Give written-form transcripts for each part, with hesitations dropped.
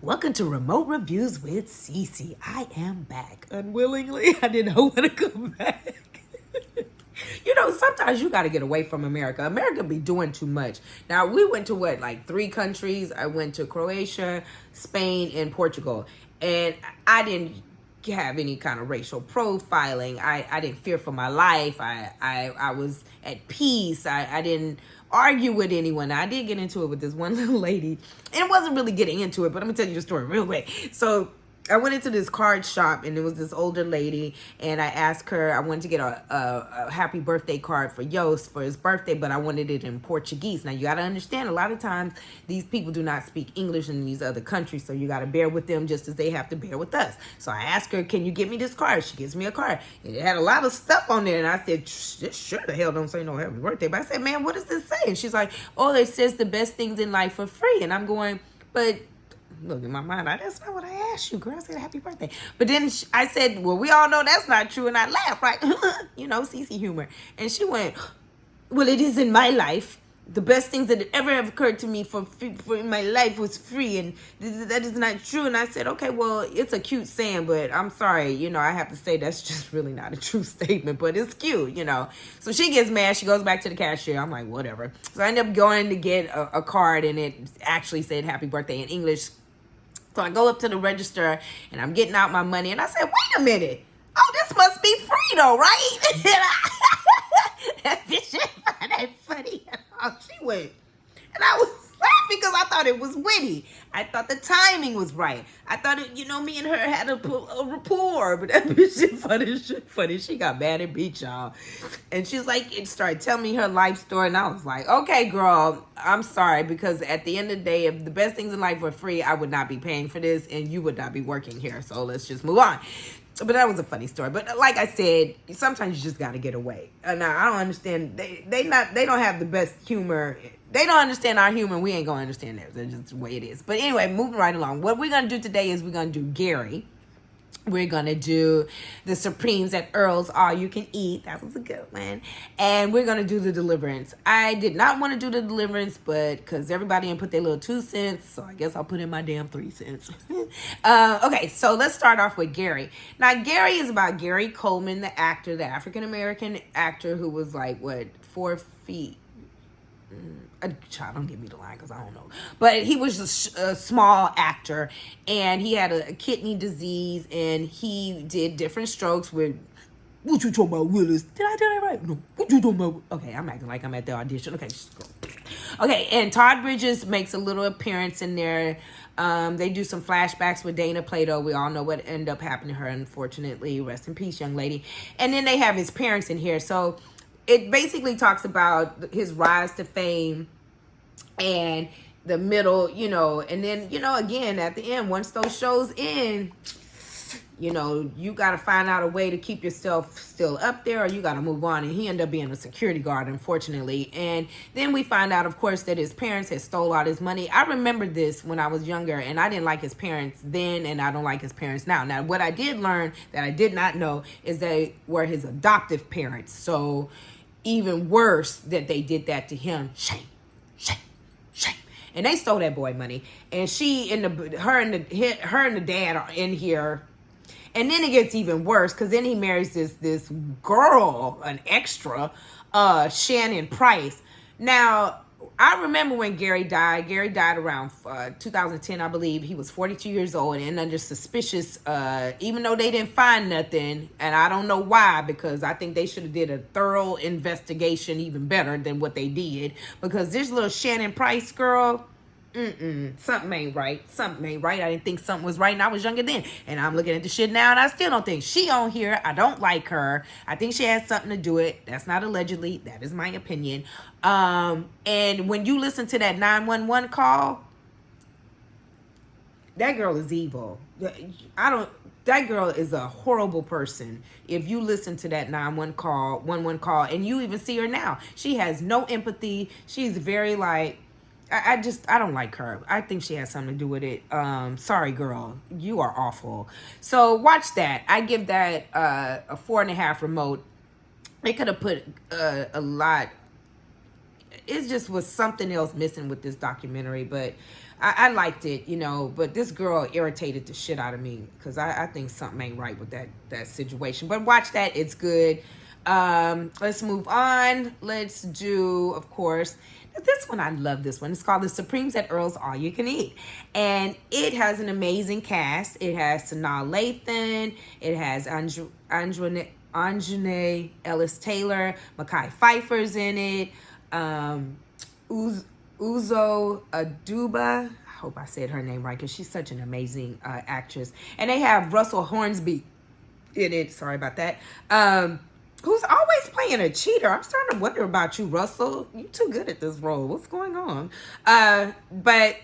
Welcome to Remote Reviews with CeCe. I am back unwillingly. I didn't know when to come back. Sometimes you got to get away from America. America be doing too much. Now, we went to like 3 countries. I went to Croatia, Spain, and Portugal. And I didn't have any kind of racial profiling. I didn't fear for my life. I was at peace. I didn't argue with anyone. I did get into it with this one little lady. And it wasn't really getting into it, but I'm going to tell you the story real quick. So I went into this card shop, and it was this older lady, and I asked her, I wanted to get a happy birthday card for Yost for his birthday, but I wanted it in Portuguese. Now, you got to understand, a lot of times, these people do not speak English in these other countries, so you got to bear with them just as they have to bear with us. So I asked her, can you get me this card? She gives me a card. It had a lot of stuff on there, and I said, this sure the hell don't say no happy birthday. But I said, man, what does this say? And she's like, oh, it says the best things in life are free. And I'm going, but look, in my mind, that's not what I asked you, girl. I said happy birthday. But then I said, well, we all know that's not true. And I laughed, right? CeCe humor. And she went, well, it is in my life. The best things that ever have occurred to me for in my life was free. And that is not true. And I said, okay, well, it's a cute saying, but I'm sorry. I have to say that's just really not a true statement. But it's cute, So she gets mad. She goes back to the cashier. I'm like, whatever. So I end up going to get a card, and it actually said happy birthday in English. So I go up to the register, and I'm getting out my money, and I said, wait a minute. Oh, this must be free, though, right? That bitch didn't find that funny. She went. And I was laughing because I thought it was witty. I thought the timing was right. I thought, me and her had a rapport. But that bitch shit funny. She got mad and beat y'all. And she's like, it started telling me her life story. And I was like, okay, girl, I'm sorry. Because at the end of the day, if the best things in life were free, I would not be paying for this. And you would not be working here. So let's just move on. But that was a funny story. But like I said, sometimes you just got to get away. Now, I don't understand. They don't have the best humor. They don't understand our humor. We ain't going to understand theirs. That's just the way it is. But anyway, moving right along. What we're going to do today is we're going to do Gary. We're going to do the Supremes at Earl's All You Can Eat. That was a good one. And we're going to do the Deliverance. I did not want to do the Deliverance, but because everybody didn't put their little 2 cents, so I guess I'll put in my damn 3 cents. Okay, so let's start off with Gary. Now, Gary is about Gary Coleman, the actor, the African-American actor who was 4 feet. Child, don't give me the line because I don't know. But he was a small actor, and he had a kidney disease, and he did different strokes with, what you talking about, Willis? Did I do that right? No. What you talking about? Okay, I'm acting like I'm at the audition. Okay, just go. Okay, and Todd Bridges makes a little appearance in there. They do some flashbacks with Dana Plato. We all know what ended up happening to her, unfortunately. Rest in peace, young lady. And then they have his parents in here. So it basically talks about his rise to fame and the middle, and then, again, at the end, once those shows end, you got to find out a way to keep yourself still up there, or you got to move on. And he ended up being a security guard, unfortunately. And then we find out, of course, that his parents had stole all his money. I remember this when I was younger, and I didn't like his parents then, and I don't like his parents now. Now, what I did learn that I did not know is they were his adoptive parents. So even worse that they did that to him. Shame, shame, shame. And they stole that boy money. And her and the dad are in here. And then it gets even worse, because then he marries this girl, an extra, Shannon Price. Now, I remember when Gary died. Gary died around 2010, I believe. He was 42 years old and under suspicious, even though they didn't find nothing. And I don't know why, because I think they should have did a thorough investigation even better than what they did. Because this little Shannon Price girl, something ain't right. Something ain't right. I didn't think something was right, and I was younger then. And I'm looking at the shit now, and I still don't think she on here. I don't like her. I think she has something to do it. That's not allegedly. That is my opinion. And when you listen to that 911 call, that girl is evil. That girl is a horrible person. If you listen to that 911 call, and you even see her now, she has no empathy. She's very I don't like her. I think she has something to do with it. Sorry, girl. You are awful. So watch that. I give that a 4.5 remote. They could have put a lot it just was something else missing with this documentary. But I liked it, you know. But this girl irritated the shit out of me because I think something ain't right with that situation. But watch that; it's good. Let's move on. Let's do, of course, this one. I love this one. It's called The Supremes at Earl's All You Can Eat, and it has an amazing cast. It has Sanaa Lathan. It has Anjanae Ellis Taylor. Mekhi Phifer's in it. Uzo Aduba. I hope I said her name right because she's such an amazing actress. And they have Russell Hornsby in it. Sorry about that. Who's always playing a cheater. I'm starting to wonder about you, Russell. You're too good at this role. What's going on? But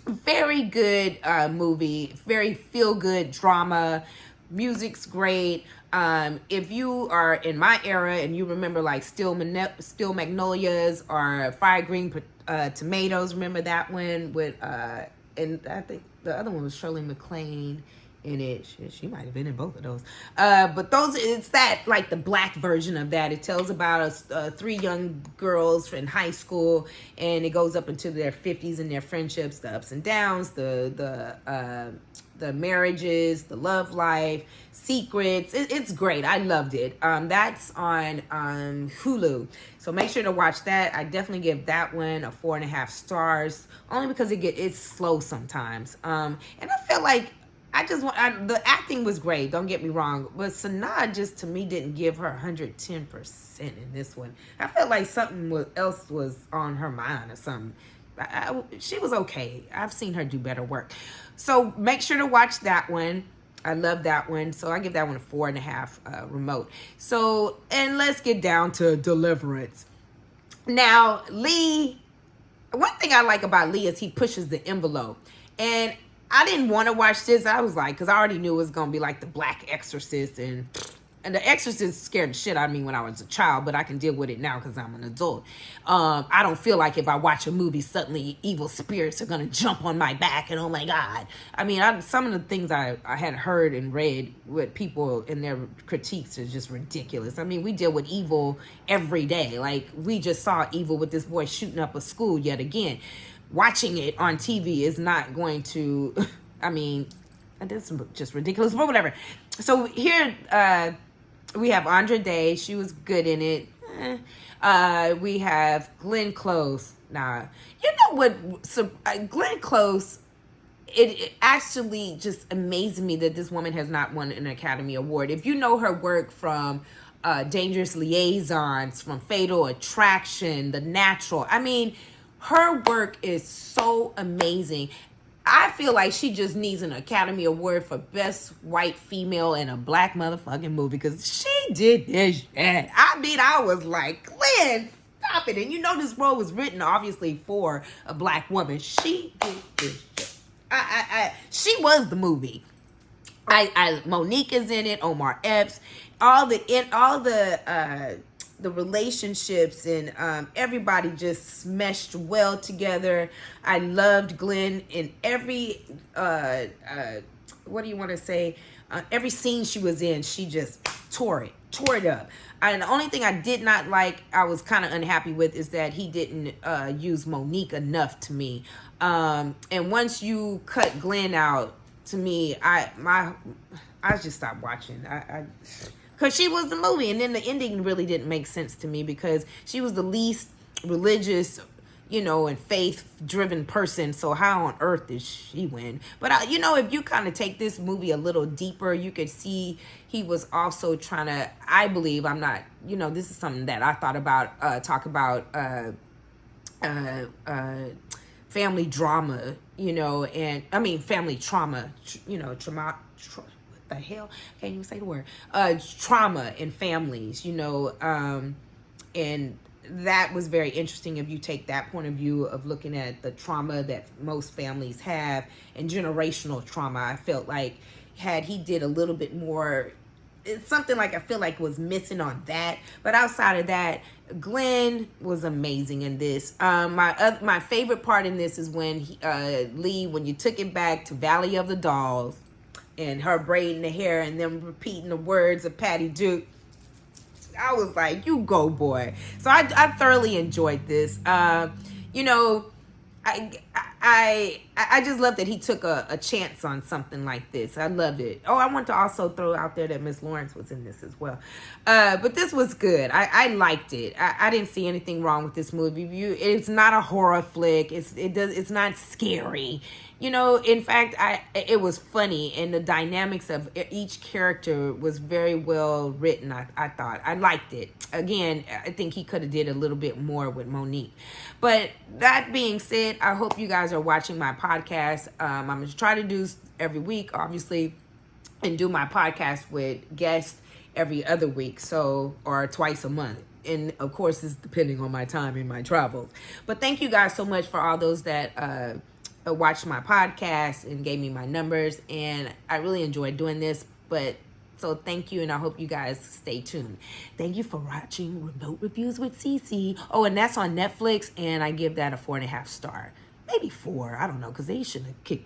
very good movie. Very feel-good drama. Music's great. If you are in my era and you remember like Steel Magnolias or Fire Green Tomatoes, remember that one with and I think the other one was Shirley MacLaine in it. She might have been in both of those. But it's that like the black version of that. It tells about three young girls in high school, and it goes up into their 50s and their friendships, the ups and downs, the marriages, the love life, secrets. It's great. I loved it. That's on Hulu. So make sure to watch that. I definitely give that one a 4.5 stars, only because it's slow sometimes. And I feel like the acting was great. Don't get me wrong, but Sanaa just to me didn't give her 110% in this one. I felt like something else was on her mind or something. She was okay. I've seen her do better work. So make sure to watch that one. I love that one. So I give that one a 4.5 remote. So, and let's get down to Deliverance. Now, Lee, one thing I like about Lee is he pushes the envelope. And I didn't want to watch this. I was like, because I already knew it was going to be like the Black Exorcist. And the Exorcist scared the shit out of me when I was a child, but I can deal with it now because I'm an adult. I don't feel like if I watch a movie, suddenly evil spirits are going to jump on my back and oh my God. I mean, some of the things I had heard and read with people in their critiques is just ridiculous. I mean, we deal with evil every day. Like, we just saw evil with this boy shooting up a school yet again. Watching it on TV is not going to, I mean, that's just ridiculous, but whatever. So here, we have Andra Day. She was good in it. We have Glenn Close. Now, you know what? So Glenn Close, it actually just amazed me that this woman has not won an Academy Award. If you know her work from Dangerous Liaisons, from Fatal Attraction, The Natural, I mean, her work is so amazing. I feel like she just needs an Academy Award for Best White Female in a Black motherfucking movie because she did this shit. I mean, I was like, Glenn, stop it. And you know this role was written, obviously, for a Black woman. She did this shit. She was the movie. Monique is in it, Omar Epps, all the relationships and everybody just meshed well together. I loved Glenn in every what do you want to say? Every scene she was in, she just tore it up. And the only thing I did not like, I was kind of unhappy with, is that he didn't use Monique enough to me. And once you cut Glenn out, to me, I just stopped watching. Because she was the movie, and then the ending really didn't make sense to me because she was the least religious, you know, and faith-driven person. So how on earth did she win? But, you know, if you kind of take this movie a little deeper, you could see he was also trying to, I believe, I'm not, you know, this is something that I thought about, talk about family drama, you know, and, I mean, family trauma, you know, the hell, can't even say the word, trauma in families, you know, and that was very interesting if you take that point of view of looking at the trauma that most families have and generational trauma. I felt like had he did a little bit more, it's something like I feel like was missing on that. But outside of that, Glenn was amazing in this. My favorite part in this is when Lee, when you took it back to Valley of the Dolls, and her braiding the hair and them repeating the words of Patty Duke. I was like, you go, boy. So I thoroughly enjoyed this. You know, I just love that he took a chance on something like this. I loved it. Oh, I want to also throw out there that Miss Lawrence was in this as well. But this was good. I liked it. I didn't see anything wrong with this movie. It's not a horror flick. It's not scary. You know, in fact, it was funny, and the dynamics of each character was very well written. I thought I liked it. Again, I think he could have did a little bit more with Monique. But that being said, I hope you guys are watching my podcast. I'm going to try to do every week, obviously, and do my podcast with guests every other week, or twice a month. And of course, it's depending on my time and my travels. But thank you guys so much for all those that watched my podcast and gave me my numbers. And I really enjoyed doing this. So thank you, and I hope you guys stay tuned. Thank you for watching Remote Reviews with CeCe. Oh, and that's on Netflix, and I give that a 4.5 star. Maybe 4. I don't know, because they shouldn't have kicked